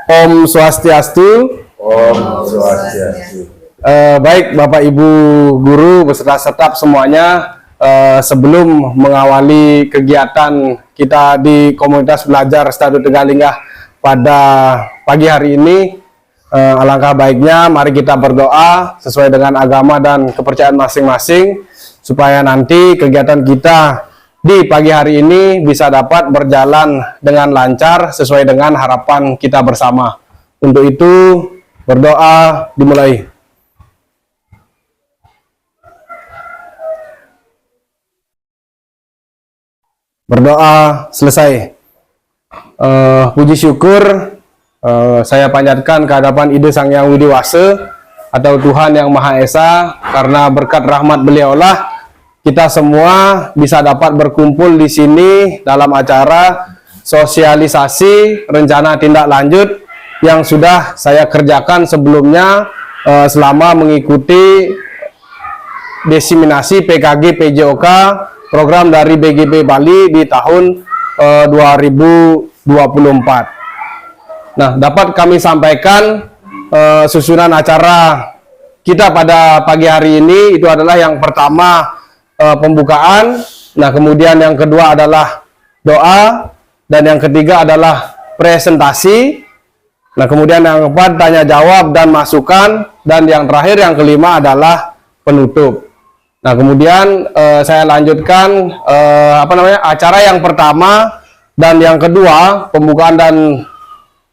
Om Swastiastu. Om Swastiastu. Baik Bapak Ibu guru beserta staf semuanya, sebelum mengawali kegiatan kita di komunitas belajar Stadion Tegalingah pada pagi hari ini, alangkah baiknya mari kita berdoa sesuai dengan agama dan kepercayaan masing-masing supaya nanti kegiatan kita di pagi hari ini bisa dapat berjalan dengan lancar sesuai dengan harapan kita bersama. Untuk itu berdoa dimulai. Berdoa selesai. Puji syukur saya panjatkan ke hadapan Ide Sang Yang Widi Wase atau Tuhan Yang Maha Esa, karena berkat rahmat beliaulah kita semua bisa dapat berkumpul di sini dalam acara sosialisasi rencana tindak lanjut yang sudah saya kerjakan sebelumnya selama mengikuti diseminasi PKG PJOK program dari BGP Bali di tahun 2024. Nah, dapat kami sampaikan susunan acara kita pada pagi hari ini itu adalah yang pertama pembukaan, nah kemudian yang kedua adalah doa, dan yang ketiga adalah presentasi, nah kemudian yang keempat tanya jawab dan masukan, dan yang terakhir yang kelima adalah penutup. Nah kemudian saya lanjutkan acara yang pertama dan yang kedua, pembukaan dan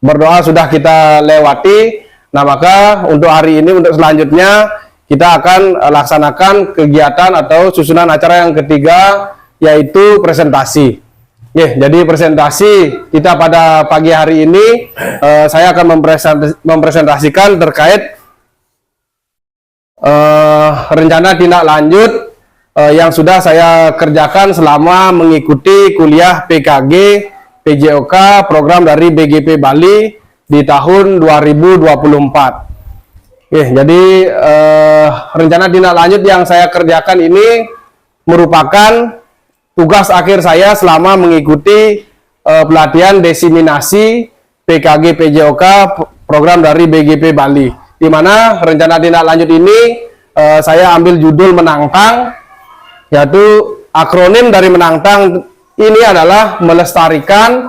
berdoa sudah kita lewati. Nah maka untuk hari ini, untuk selanjutnya kita akan laksanakan kegiatan atau susunan acara yang ketiga, yaitu presentasi. Jadi presentasi kita pada pagi hari ini saya akan mempresentasikan terkait rencana tindak lanjut yang sudah saya kerjakan selama mengikuti kuliah PKG PJOK program dari BGP Bali di tahun 2024. Jadi rencana tindak lanjut yang saya kerjakan ini merupakan tugas akhir saya selama mengikuti pelatihan diseminasi PKG PJOK program dari BGP Bali, di mana rencana tindak lanjut ini saya ambil judul menantang, yaitu akronim dari menantang ini adalah melestarikan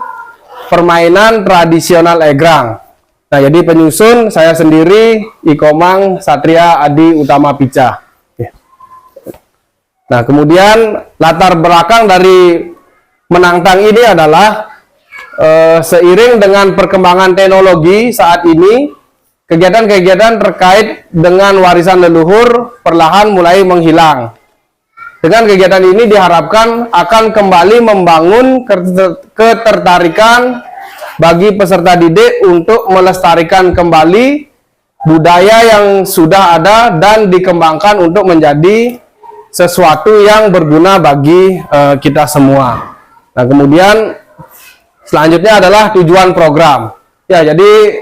permainan tradisional egrang. Nah, jadi penyusun saya sendiri, Ikomang Satria Adi Utama Pica. Nah, kemudian latar belakang dari menantang ini adalah seiring dengan perkembangan teknologi saat ini, kegiatan-kegiatan terkait dengan warisan leluhur perlahan mulai menghilang. Dengan kegiatan ini diharapkan akan kembali membangun ketertarikan bagi peserta didik untuk melestarikan kembali budaya yang sudah ada dan dikembangkan untuk menjadi sesuatu yang berguna bagi kita semua. Nah, kemudian selanjutnya adalah tujuan program. Jadi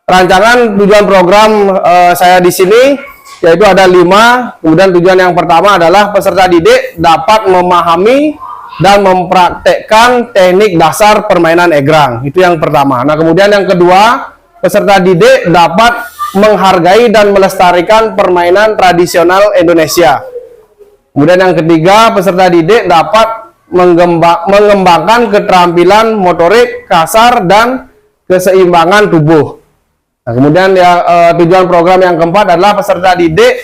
rancangan tujuan program saya di sini yaitu ada 5. Kemudian tujuan yang pertama adalah peserta didik dapat memahami dan mempraktekkan teknik dasar permainan egrang. Itu yang pertama. Nah, kemudian yang kedua, peserta didik dapat menghargai dan melestarikan permainan tradisional Indonesia. Kemudian yang ketiga, peserta didik dapat mengembangkan keterampilan motorik kasar dan keseimbangan tubuh. Nah, kemudian tujuan program yang keempat adalah peserta didik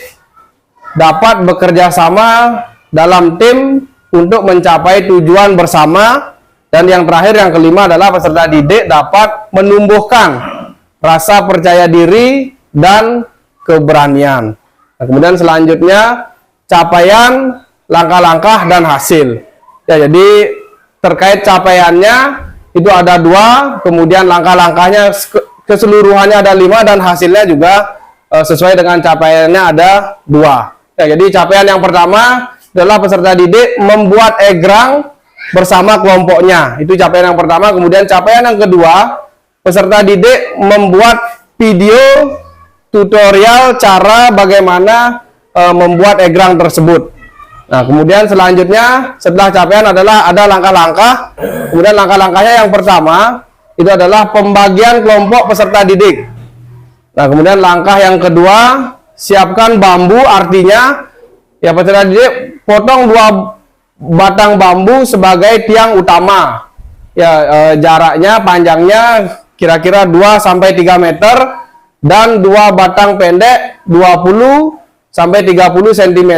dapat bekerja sama dalam tim untuk mencapai tujuan bersama, dan yang terakhir yang kelima adalah peserta didik dapat menumbuhkan rasa percaya diri dan keberanian. Nah, kemudian selanjutnya capaian, langkah-langkah dan hasil. Jadi terkait capaiannya itu ada 2, kemudian langkah-langkahnya keseluruhannya ada 5, dan hasilnya juga sesuai dengan capaiannya ada 2. Jadi capaian yang pertama adalah peserta didik membuat egrang bersama kelompoknya. Itu capaian yang pertama. Kemudian capaian yang kedua, peserta didik membuat video tutorial cara bagaimana membuat egrang tersebut. Nah, kemudian selanjutnya setelah capaian adalah ada langkah-langkah. Kemudian langkah-langkahnya yang pertama, itu adalah pembagian kelompok peserta didik. Nah, kemudian langkah yang kedua, siapkan bambu, artinya ya peserta didik potong 2 batang bambu sebagai tiang utama. Ya, jaraknya, panjangnya kira-kira 2 sampai 3 meter dan 2 batang pendek 20 sampai 30 cm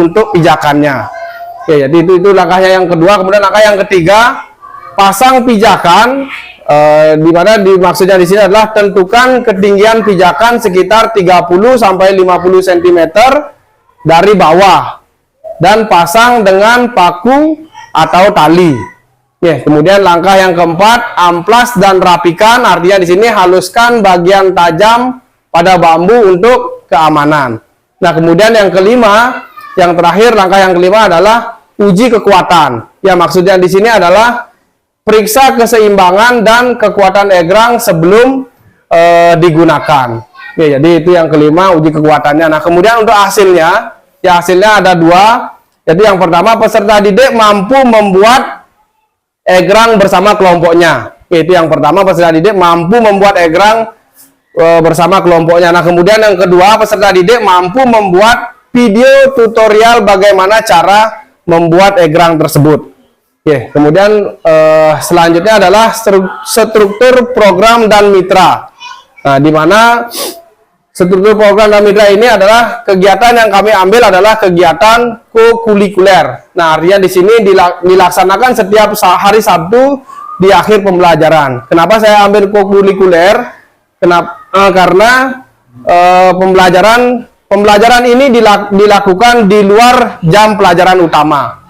untuk pijakannya. Oke, jadi itu langkahnya yang kedua. Kemudian langkah yang ketiga, pasang pijakan. Di mana dimaksudnya di sini adalah tentukan ketinggian pijakan sekitar 30 sampai 50 cm dari bawah dan pasang dengan paku atau tali. Ya, kemudian langkah yang keempat, amplas dan rapikan, artinya di sini haluskan bagian tajam pada bambu untuk keamanan. Nah, kemudian yang kelima, yang terakhir, langkah yang kelima adalah uji kekuatan. Ya, maksudnya di sini adalah periksa keseimbangan dan kekuatan egrang sebelum digunakan. Ya, jadi itu yang kelima, uji kekuatannya. Nah, kemudian untuk hasilnya, ya hasilnya ada 2. Jadi yang pertama, peserta didik mampu membuat egrang bersama kelompoknya. Itu yang pertama, peserta didik mampu membuat egrang bersama kelompoknya. Nah, kemudian yang kedua, peserta didik mampu membuat video tutorial bagaimana cara membuat egrang tersebut. Oke, kemudian selanjutnya adalah struktur program dan mitra. Nah, di mana struktur program dan mitra ini adalah kegiatan yang kami ambil adalah kegiatan kokurikuler. Nah, artinya di sini dilaksanakan setiap hari Sabtu di akhir pembelajaran. Kenapa saya ambil kokurikuler? Karena pembelajaran ini dilakukan di luar jam pelajaran utama.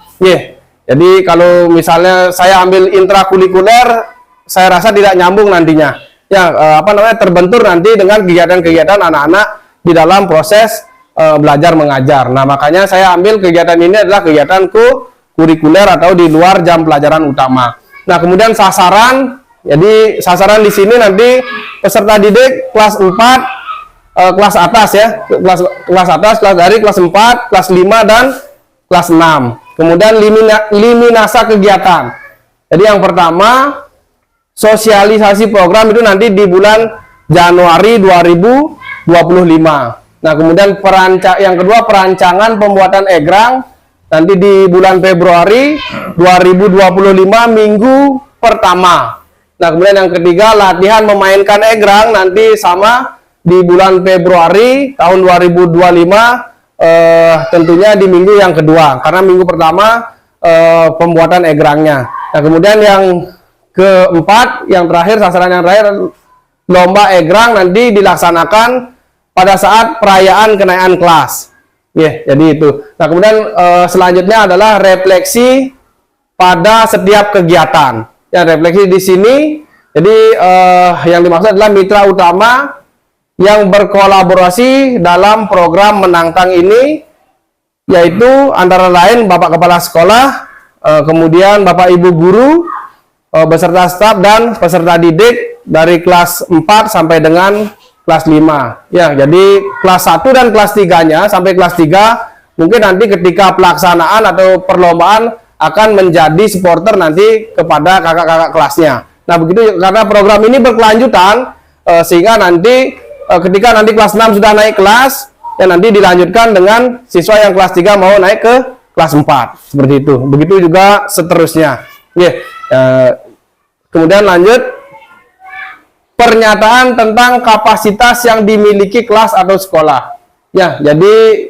Jadi kalau misalnya saya ambil intrakurikuler, saya rasa tidak nyambung nantinya. Ya, terbentur nanti dengan kegiatan-kegiatan anak-anak di dalam proses belajar mengajar. Nah, makanya saya ambil kegiatan ini adalah kegiatan kurikuler atau di luar jam pelajaran utama. Nah, kemudian sasaran. Jadi sasaran di sini nanti peserta didik kelas 4, kelas atas ya, kelas atas, kelas dari kelas 4, kelas 5 dan kelas 6. Kemudian liminasa kegiatan. Jadi yang pertama, sosialisasi program itu nanti di bulan Januari 2025. Nah, kemudian yang kedua, perancangan pembuatan egrang nanti di bulan Februari 2025 minggu pertama. Nah, kemudian yang ketiga, latihan memainkan egrang nanti sama di bulan Februari tahun 2025. Tentunya di minggu yang kedua, karena minggu pertama pembuatan egrangnya. Nah, kemudian yang keempat, yang terakhir, sasaran yang terakhir, lomba egrang nanti dilaksanakan pada saat perayaan kenaikan kelas. Jadi itu. Nah, kemudian selanjutnya adalah refleksi pada setiap kegiatan. Ya, refleksi di sini. Jadi yang dimaksud adalah mitra utama yang berkolaborasi dalam program Menantang ini, yaitu antara lain Bapak Kepala Sekolah, kemudian Bapak Ibu Guru, beserta staf dan peserta didik dari kelas 4 sampai dengan kelas 5. Ya, jadi kelas 1 dan kelas 3-nya sampai kelas 3 mungkin nanti ketika pelaksanaan atau perlombaan akan menjadi supporter nanti kepada kakak-kakak kelasnya. Nah, begitu, karena program ini berkelanjutan sehingga nanti ketika nanti kelas 6 sudah naik kelas, ya nanti dilanjutkan dengan siswa yang kelas 3 mau naik ke kelas 4. Seperti itu. Begitu juga seterusnya. Kemudian lanjut, pernyataan tentang kapasitas yang dimiliki kelas atau sekolah. Ya, jadi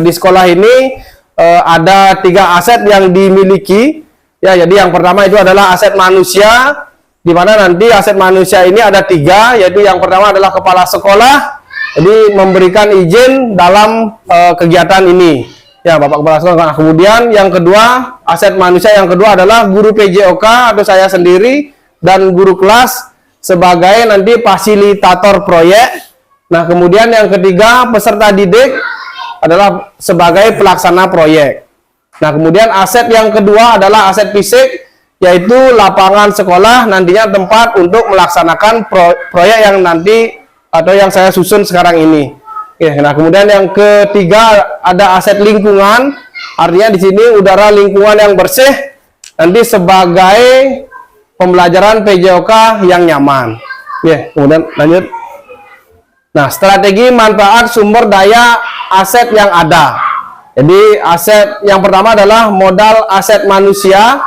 di sekolah ini ada 3 aset yang dimiliki. Ya, jadi yang pertama itu adalah aset manusia, di mana nanti aset manusia ini ada 3, yaitu yang pertama adalah kepala sekolah, jadi memberikan izin dalam kegiatan ini. Ya, Bapak Kepala Sekolah. Nah, kemudian yang kedua, aset manusia yang kedua adalah guru PJOK atau saya sendiri dan guru kelas sebagai nanti fasilitator proyek. Nah, kemudian yang ketiga, peserta didik adalah sebagai pelaksana proyek. Nah, kemudian aset yang kedua adalah aset fisik, yaitu lapangan sekolah, nantinya tempat untuk melaksanakan proyek yang nanti atau yang saya susun sekarang ini. Nah, kemudian yang ketiga ada aset lingkungan, artinya di sini udara lingkungan yang bersih nanti sebagai pembelajaran PJOK yang nyaman. Ya, kemudian lanjut. Nah, strategi manfaat sumber daya aset yang ada. Jadi aset yang pertama adalah modal aset manusia,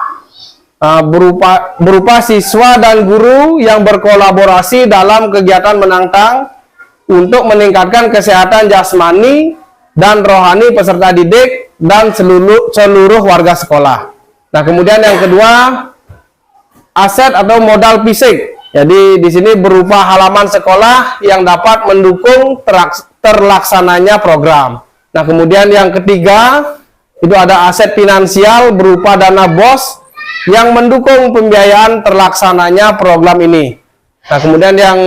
berupa siswa dan guru yang berkolaborasi dalam kegiatan menantang untuk meningkatkan kesehatan jasmani dan rohani peserta didik dan seluruh warga sekolah. Nah, kemudian yang kedua, aset atau modal fisik. Jadi di sini berupa halaman sekolah yang dapat mendukung terlaksananya program. Nah, kemudian yang ketiga, itu ada aset finansial berupa dana BOS yang mendukung pembiayaan terlaksananya program ini. Nah, kemudian yang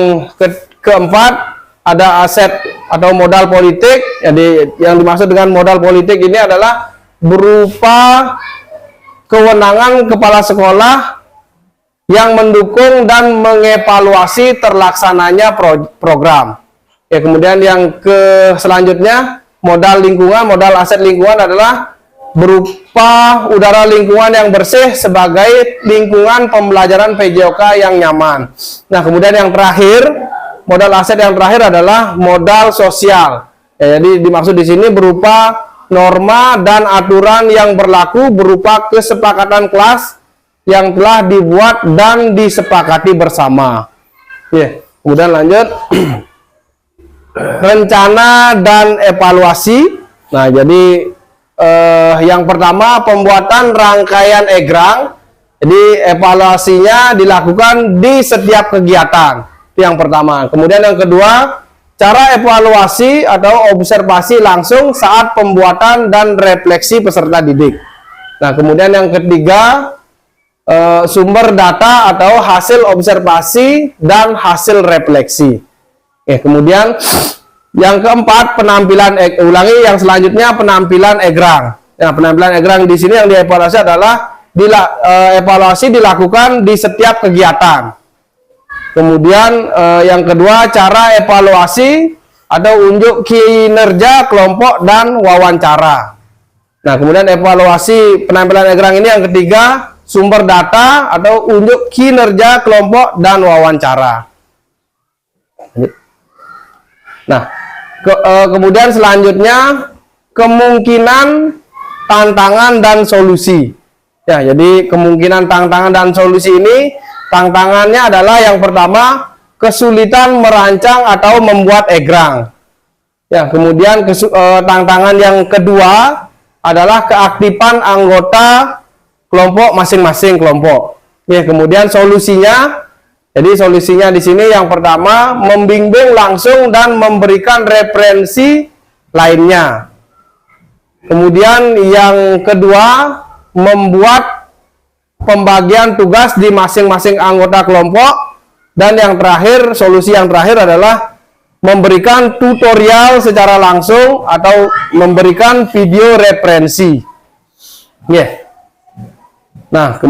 keempat, ada aset atau modal politik. Jadi yang dimaksud dengan modal politik ini adalah berupa kewenangan kepala sekolah yang mendukung dan mengevaluasi terlaksananya program. Ya, kemudian yang selanjutnya, modal lingkungan, modal aset lingkungan adalah berupa udara lingkungan yang bersih sebagai lingkungan pembelajaran PJOK yang nyaman. Nah, kemudian yang terakhir, modal aset yang terakhir adalah modal sosial. Ya, jadi dimaksud di sini berupa norma dan aturan yang berlaku berupa kesepakatan kelas yang telah dibuat dan disepakati bersama. Ya, kemudian lanjut. Rencana dan evaluasi. Nah, jadi yang pertama, pembuatan rangkaian egrang. Jadi evaluasinya dilakukan di setiap kegiatan. Itu yang pertama. Kemudian yang kedua, cara evaluasi atau observasi langsung saat pembuatan dan refleksi peserta didik. Nah, kemudian yang ketiga, sumber data atau hasil observasi dan hasil refleksi. Kemudian yang keempat, penampilan ulangi yang selanjutnya, penampilan egrang. Nah, penampilan egrang di sini yang dievaluasi adalah evaluasi dilakukan di setiap kegiatan. Kemudian yang kedua, cara evaluasi atau unjuk kinerja kelompok dan wawancara. Nah, kemudian evaluasi penampilan egrang ini yang ketiga, sumber data atau unjuk kinerja kelompok dan wawancara. Nah, kemudian selanjutnya, kemungkinan, tantangan, dan solusi. Ya, jadi kemungkinan, tantangan, dan solusi ini, tantangannya adalah yang pertama, kesulitan merancang atau membuat egrang. Ya, kemudian tantangan yang kedua adalah keaktifan anggota kelompok masing-masing kelompok. Ya, kemudian solusinya, jadi solusinya di sini yang pertama, membimbing langsung dan memberikan referensi lainnya. Kemudian yang kedua, membuat pembagian tugas di masing-masing anggota kelompok. Dan yang terakhir, solusi yang terakhir adalah memberikan tutorial secara langsung atau memberikan video referensi. Nah,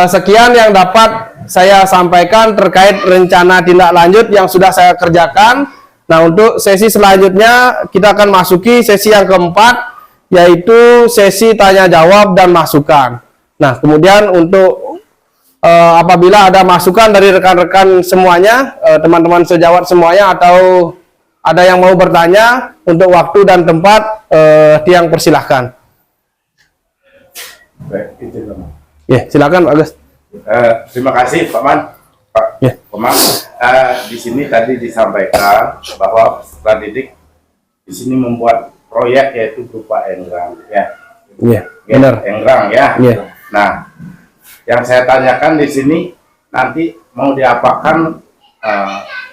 sekian yang dapat saya sampaikan terkait rencana tindak lanjut yang sudah saya kerjakan. Nah, untuk sesi selanjutnya kita akan masuki sesi yang keempat, yaitu sesi tanya jawab dan masukan. Nah, kemudian untuk apabila ada masukan dari rekan-rekan semuanya, teman-teman sejawat semuanya, atau ada yang mau bertanya, untuk waktu dan tempat, Tiang persilahkan. Baik, itu Ya, silakan Pak Agus. terima kasih Pak Man. Pak Komang, di sini tadi disampaikan bahwa peserta didik di sini membuat proyek yaitu berupa engrang, ya. Iya, benar. Engrang, ya. Iya. Nah, yang saya tanyakan di sini nanti mau diapakan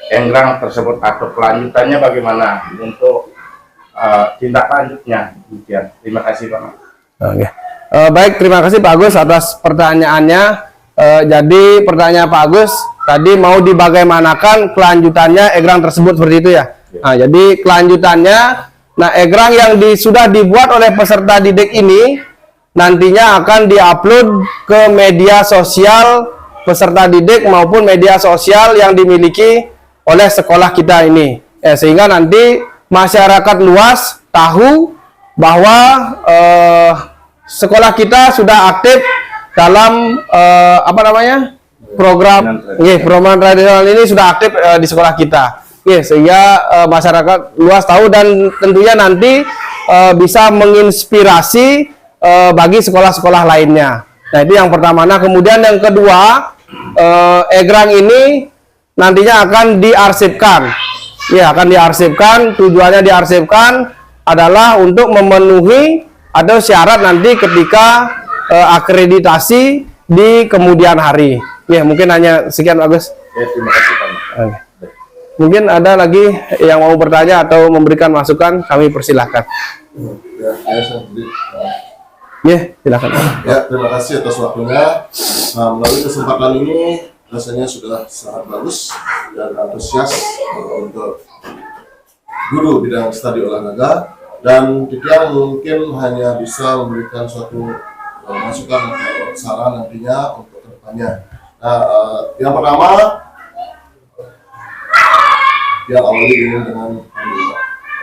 engrang tersebut atau kelanjutannya bagaimana untuk tindak lanjutnya? Terima kasih Pak Man. Oke. Baik, terima kasih Pak Agus atas pertanyaannya. Jadi pertanyaan Pak Agus tadi mau dibagaimanakan kelanjutannya egrang tersebut, seperti itu ya. Nah, jadi kelanjutannya, nah egrang yang sudah dibuat oleh peserta didik ini nantinya akan diupload ke media sosial peserta didik maupun media sosial yang dimiliki oleh sekolah kita ini. Sehingga nanti masyarakat luas tahu bahwa sekolah kita sudah aktif dalam program program tradisional ini sudah aktif di sekolah kita. Sehingga masyarakat luas tahu dan tentunya nanti bisa menginspirasi bagi sekolah-sekolah lainnya. Nah, itu yang pertama. Nah, kemudian yang kedua, egrang ini nantinya akan diarsipkan. Akan diarsipkan. Tujuannya diarsipkan adalah untuk memenuhi atau syarat nanti ketika akreditasi di kemudian hari. Mungkin hanya sekian, Agus. Terima kasih Pak. Mungkin ada lagi yang mau bertanya atau memberikan masukan, kami persilahkan. Silakan. Terima kasih atas waktunya. Melalui kesempatan ini rasanya sudah sangat bagus dan antusias untuk guru bidang studi olahraga, dan Tipian mungkin hanya bisa memberikan suatu masukan atau saran nantinya untuk kedepannya. Nah, yang pertama, yang awali dengan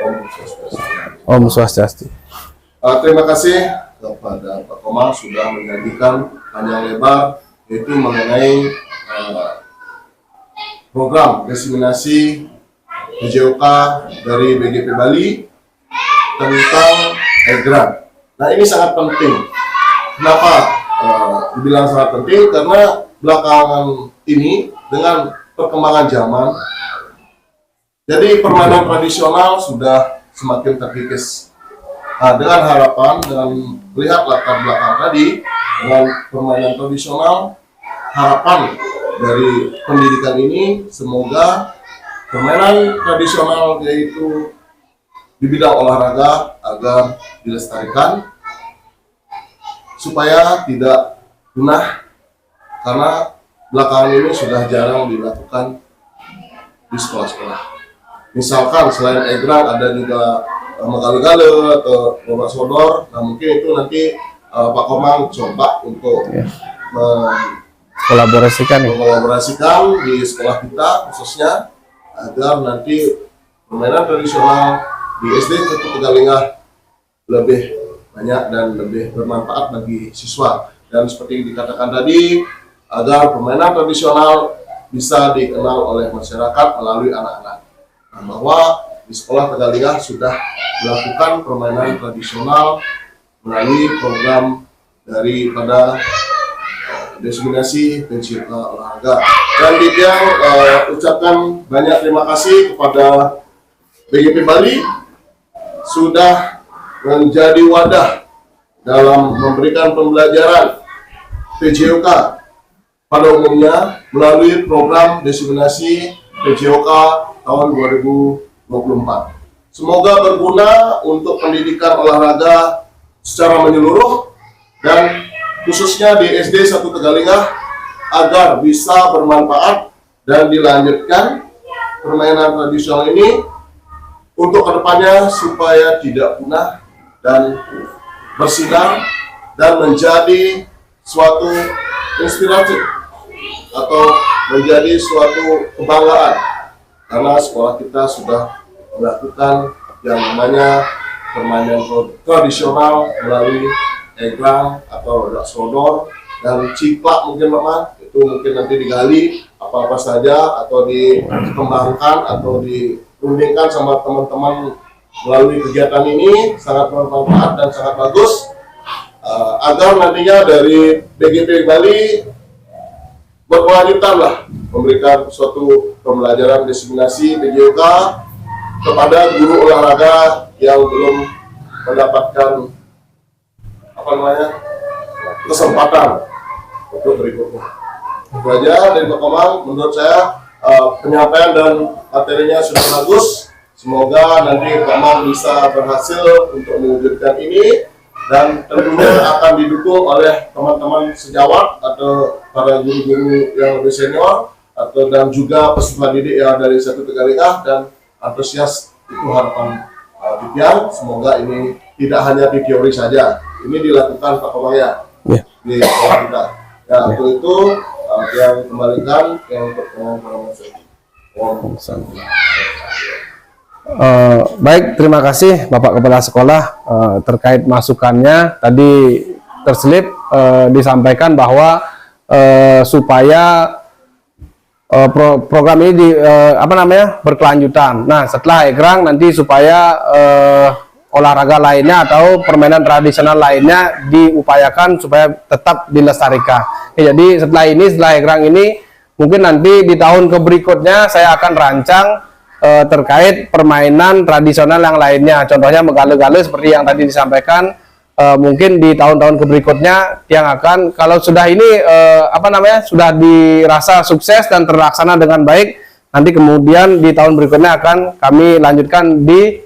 Om Swastiastu. Om Swastiastu. Terima kasih kepada Pak Komang sudah menyajikan panjang lebar yaitu mengenai program diseminasi PJOK dari BGP Bali tentang egrang. Nah, ini sangat penting. Kenapa dibilang sangat penting? Karena belakangan ini dengan perkembangan zaman, jadi permainan tradisional sudah semakin terkikis. Nah, dengan harapan, dengan melihat latar belakang tadi, dengan permainan tradisional, harapan dari pendidikan ini semoga permainan tradisional yaitu di bidang olahraga agar dilestarikan supaya tidak punah, karena belakangan ini sudah jarang dilakukan di sekolah-sekolah. Misalkan selain egrang ada juga megale-gale atau lomba sodor. Nah, mungkin itu nanti Pak Komang coba untuk mengkolaborasikan di sekolah kita khususnya, agar nanti permainan tradisional di SD Ketuk Tegalingah lebih banyak dan lebih bermanfaat bagi siswa. Dan seperti dikatakan tadi, agar permainan tradisional bisa dikenal oleh masyarakat melalui anak-anak. Nah, bahwa di sekolah Tegalingah sudah melakukan permainan tradisional melalui program daripada diseminasi PJOK olahraga. Dan Tipian ucapkan banyak terima kasih kepada BGP Bali sudah menjadi wadah dalam memberikan pembelajaran PJOK pada umumnya melalui program diseminasi PJOK tahun 2024. Semoga berguna untuk pendidikan olahraga secara menyeluruh dan khususnya di SD 1 Tegalingah agar bisa bermanfaat dan dilanjutkan permainan tradisional ini untuk kedepannya supaya tidak punah dan bersinar dan menjadi suatu inspirasi atau menjadi suatu kebanggaan, karena sekolah kita sudah melakukan yang namanya permainan tradisional melalui egrang atau sodor dan ciplak mungkin itu mungkin nanti digali apa-apa saja atau dikembangkan atau dirundingkan sama teman-teman melalui kegiatan ini sangat bermanfaat dan sangat bagus, agar nantinya dari BGP Bali berkelanjutan lah memberikan suatu pembelajaran diseminasi PJOK kepada guru olahraga yang belum mendapatkan kesempatan untuk berikutnya. Itu aja dari Pak Komang. Menurut saya penyampaian dan materinya sudah bagus. Semoga nanti Pak Komang bisa berhasil untuk mewujudkan ini dan tentunya akan didukung oleh teman-teman sejawat atau para guru-guru yang lebih senior atau dan juga peserta didik yang dari 1 Tegalingah dan antusias. Itu harapan Tipian. Semoga ini tidak hanya di teori saja, ini dilakukan Pak Komang ya di sekolah kita. Ya, untuk itu yang kembalikan yang pertanyaan baik, terima kasih Bapak Kepala Sekolah terkait masukannya. Tadi terselip disampaikan bahwa supaya program ini berkelanjutan. Nah, setelah egrang nanti supaya olahraga lainnya atau permainan tradisional lainnya diupayakan supaya tetap dilestarikan. Jadi setelah egrang ini mungkin nanti di tahun berikutnya saya akan rancang terkait permainan tradisional yang lainnya. Contohnya megale-gale seperti yang tadi disampaikan. Mungkin di tahun-tahun berikutnya yang akan, kalau sudah ini sudah dirasa sukses dan terlaksana dengan baik, nanti kemudian di tahun berikutnya akan kami lanjutkan di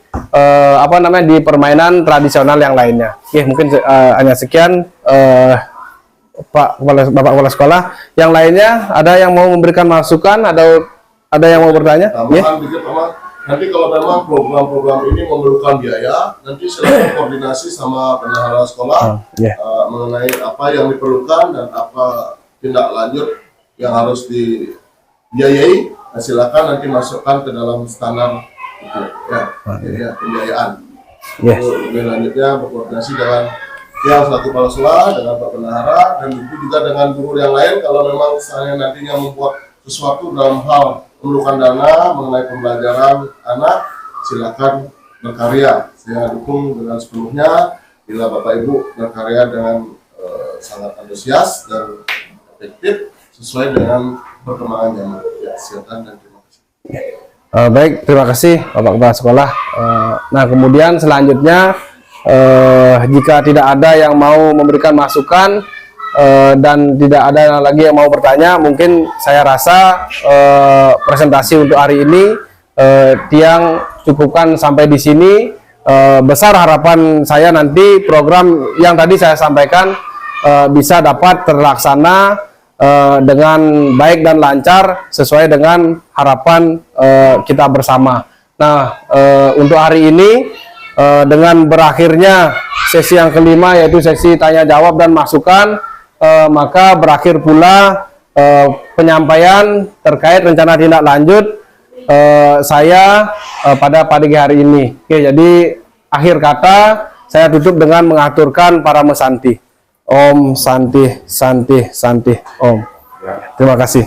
di permainan tradisional yang lainnya. Oke, mungkin hanya sekian Bapak Kepala Sekolah. Yang lainnya ada yang mau memberikan masukan, ada yang mau bertanya? Tambahan dikit, Pak. Nanti kalau memang program-program ini memerlukan biaya, nanti silakan koordinasi sama bendahara sekolah mengenai apa yang diperlukan dan apa tindak lanjut yang harus dibiayai. Nah, silakan nanti masukkan ke dalam standar itu, pembiayaan. Lebih lanjutnya berkoordinasi dengan yang selaku kepala sekolah, dengan Pak Bendahara, dan itu juga dengan guru yang lain. Kalau memang saya nantinya membuat sesuatu dalam hal memerlukan dana mengenai pembelajaran anak, silakan berkarya. Saya dukung dengan sepenuhnya bila Bapak Ibu berkarya dengan sangat antusias dan efektif sesuai dengan perkembangan zaman. Ya, silakan dan terima kasih. Baik, terima kasih Bapak Kepala Sekolah. Nah, kemudian selanjutnya jika tidak ada yang mau memberikan masukan dan tidak ada lagi yang mau bertanya, mungkin saya rasa presentasi untuk hari ini Tiang cukupkan sampai di sini. Besar harapan saya nanti program yang tadi saya sampaikan bisa dapat terlaksana dengan baik dan lancar sesuai dengan harapan kita bersama. Nah, untuk hari ini dengan berakhirnya sesi yang kelima, yaitu sesi tanya jawab dan masukan, maka berakhir pula penyampaian terkait rencana tindak lanjut saya pada pagi hari ini. Oke, jadi akhir kata saya tutup dengan mengaturkan para mesanti. Om Santi Santi Santi Om. Terima kasih.